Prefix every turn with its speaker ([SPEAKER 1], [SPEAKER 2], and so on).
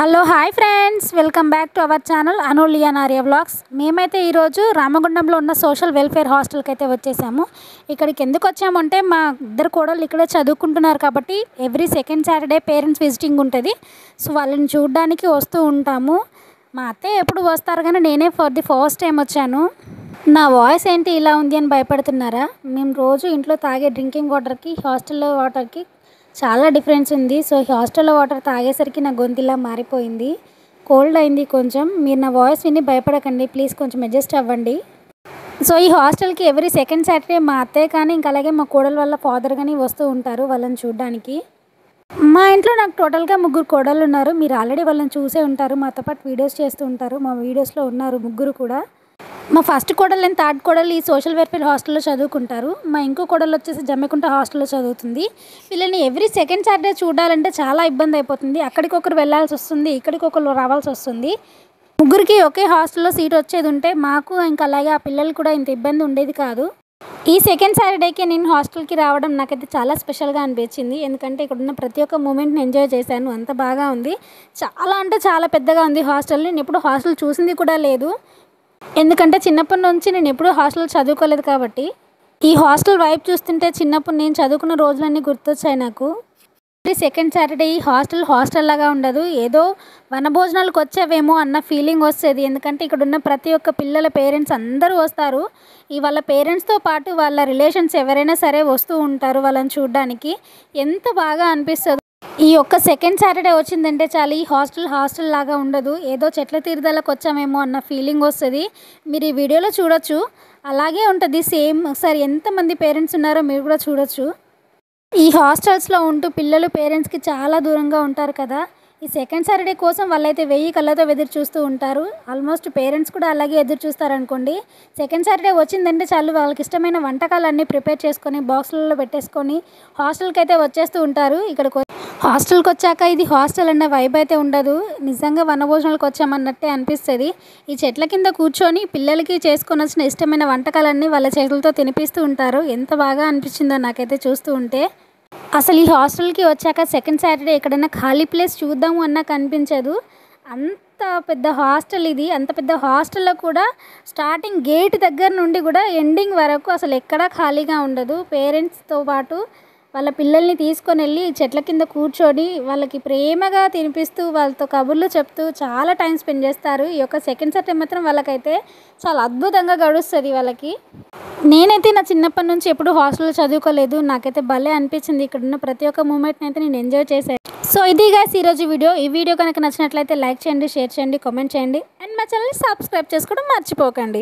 [SPEAKER 1] Hello hi friends, welcome back to our channel Anulian Arya vlogs. మేమైతే ఈరోజు రామగుండంలో ఉన్న సోషల్ వెల్ఫేర్ హాస్టల్కి అయితే వచ్చేసాము. ఇక్కడికి ఎందుకు వచ్చామంటే మా ఇద్దరు కోడళ్ళు ఇక్కడే చదువుకుంటున్నారు కాబట్టి every second Saturday parents visiting ఉంటుంది. సో వాళ్ళని చూడడానికి వస్తూ ఉంటాము. మా అత్తయ్య ఎప్పుడు వస్తారు కానీ నేనే ఫర్ ది ఫస్ట్ టైం వచ్చాను. నా వాయిస్ ఏంటి ఇలా ఉంది అని భయపడుతున్నారా? మేము రోజు ఇంట్లో తాగే డ్రింకింగ్ వాటర్కి హాస్టల్లో వాటర్కి చాలా డిఫరెన్స్ ఉంది. సో హాస్టల్లో వాటర్ తాగేసరికి నా గొంతులా మారిపోయింది, కోల్డ్ అయింది కొంచెం. మీరు నా వాయిస్ విని భయపడకండి ప్లీజ్, కొంచెం అడ్జస్ట్ అవ్వండి. సో ఈ హాస్టల్కి ఎవ్రీ సెకండ్ సాటర్డే మా అత్తయ్య కానీ ఇంకా అలాగే మా కోడల వాళ్ళ ఫాదర్ కానీ వస్తూ ఉంటారు వాళ్ళని చూడడానికి. మా ఇంట్లో నాకు టోటల్గా 3 కోడళ్ళు ఉన్నారు. మీరు ఆల్రెడీ వాళ్ళని చూసే ఉంటారు, మాతో పాటు వీడియోస్ చేస్తూ ఉంటారు. మా వీడియోస్లో ఉన్నారు 3 కూడా. మా ఫస్ట్ కోడలు అండ్ థర్డ్ కోడలు ఈ సోషల్ వెల్ఫేర్ హాస్టల్లో చదువుకుంటారు. మా ఇంకో కోడలు వచ్చేసి జమ్మికుంట హాస్టల్లో చదువుతుంది. వీళ్ళని ఎవ్రీ సెకండ్ సాటర్డే చూడాలంటే చాలా ఇబ్బంది అయిపోతుంది. అక్కడికొకరు వెళ్ళాల్సి వస్తుంది, ఇక్కడికొకరు రావాల్సి వస్తుంది. 3కి ఒకే హాస్టల్లో సీట్ వచ్చేది ఉంటే మాకు ఇంకా అలాగే ఆ పిల్లలు కూడా ఇంత ఇబ్బంది ఉండేది కాదు. ఈ సెకండ్ సాటర్డేకి నేను హాస్టల్కి రావడం నాకైతే చాలా స్పెషల్గా అనిపించింది. ఎందుకంటే ఇక్కడ ఉన్న ప్రతి ఒక్క మూమెంట్ని ఎంజాయ్ చేశాను, అంత బాగా ఉంది. చాలా అంటే చాలా పెద్దగా ఉంది హాస్టల్. నేను ఎప్పుడు హాస్టల్ చూసింది కూడా లేదు, ఎందుకంటే చిన్నప్పటి నుంచి నేను ఎప్పుడూ హాస్టల్ చదువుకోలేదు కాబట్టి. ఈ హాస్టల్ వైబ్ చూస్తుంటే చిన్నప్పుడు నేను చదువుకున్న రోజులన్నీ గుర్తొచ్చాయి నాకు. సెకండ్ సాటర్డే ఈ హాస్టల్ లాగా ఉండదు, ఏదో వనభోజనాలకు వచ్చేవేమో అన్న ఫీలింగ్ వస్తుంది. ఎందుకంటే ఇక్కడ ఉన్న ప్రతి ఒక్క పిల్లల పేరెంట్స్ అందరూ వస్తారు. వాళ్ళ పేరెంట్స్తో పాటు వాళ్ళ రిలేషన్స్ ఎవరైనా సరే వస్తూ ఉంటారు వాళ్ళని చూడడానికి. ఎంత బాగా అనిపిస్తుంది. ఈ ఒక్క సెకండ్ సాటర్డే వచ్చిందంటే చాలు, ఈ హాస్టల్ లాగా ఉండదు, ఏదో చెట్ల తీర్థాలకు వచ్చామేమో అన్న ఫీలింగ్ వస్తుంది. మీరు ఈ వీడియోలో చూడొచ్చు, అలాగే ఉంటుంది సేమ్. ఒకసారి ఎంతమంది పేరెంట్స్ ఉన్నారో మీరు కూడా చూడొచ్చు. ఈ హాస్టల్స్లో ఉంటూ పిల్లలు పేరెంట్స్కి చాలా దూరంగా ఉంటారు కదా. ఈ సెకండ్ సాటర్డే కోసం వాళ్ళైతే 1000 కళ్ళతో ఎదురు చూస్తూ ఉంటారు. ఆల్మోస్ట్ పేరెంట్స్ కూడా అలాగే ఎదురు చూస్తారనుకోండి. సెకండ్ సాటర్డే వచ్చిందంటే చాలు, వాళ్ళకి ఇష్టమైన వంటకాలన్నీ ప్రిపేర్ చేసుకొని బాక్సులలో పెట్టేసుకొని హాస్టల్కి అయితే వచ్చేస్తూ ఉంటారు. హాస్టల్కి వచ్చాక ఇది హాస్టల్ అన్న వైబ్ అయితే ఉండదు, నిజంగా వనభోజనాలకు వచ్చామన్నట్టే అనిపిస్తుంది. ఈ చెట్ల కింద కూర్చొని పిల్లలకి చేసుకొని వచ్చిన ఇష్టమైన వంటకాలన్నీ వాళ్ళ చేతులతో తినిపిస్తూ ఉంటారు. ఎంత బాగా అనిపించిందో నాకైతే చూస్తూ ఉంటే. అసలు ఈ హాస్టల్కి వచ్చాక సెకండ్ సాటర్డే ఎక్కడైనా ఖాళీ ప్లేస్ చూద్దాము అన్నా కనిపించదు. అంత పెద్ద హాస్టల్ ఇది. అంత పెద్ద హాస్టల్లో కూడా స్టార్టింగ్ గేట్ దగ్గర నుండి కూడా ఎండింగ్ వరకు అసలు ఎక్కడా ఖాళీగా ఉండదు. పేరెంట్స్తో పాటు వాళ్ళ పిల్లల్ని తీసుకొని వెళ్ళి చెట్ల కింద కూర్చొని వాళ్ళకి ప్రేమగా తినిపిస్తూ వాళ్ళతో కబుర్లు చెప్తూ చాలా టైం స్పెండ్ చేస్తారు. ఈ యొక్క సెకండ్ సాటర్డే మాత్రం వాళ్ళకైతే చాలా అద్భుతంగా గడుస్తుంది వాళ్ళకి. నేనైతే నా చిన్నప్పటి నుంచి ఎప్పుడు హాస్టల్లో చదువుకోలేదు, నాకైతే భలే అనిపించింది. ఇక్కడ ఉన్న ప్రతి ఒక్క మూమెంట్ని అయితే నేను ఎంజాయ్ చేశాను. సో ఇది గైస్ ఈరోజు వీడియో. ఈ వీడియో కనుక నచ్చినట్లయితే లైక్ చేయండి, షేర్ చేయండి, కామెంట్ చేయండి అండ్ మా ఛానల్ని సబ్స్క్రైబ్ చేసుకోవడం మర్చిపోకండి.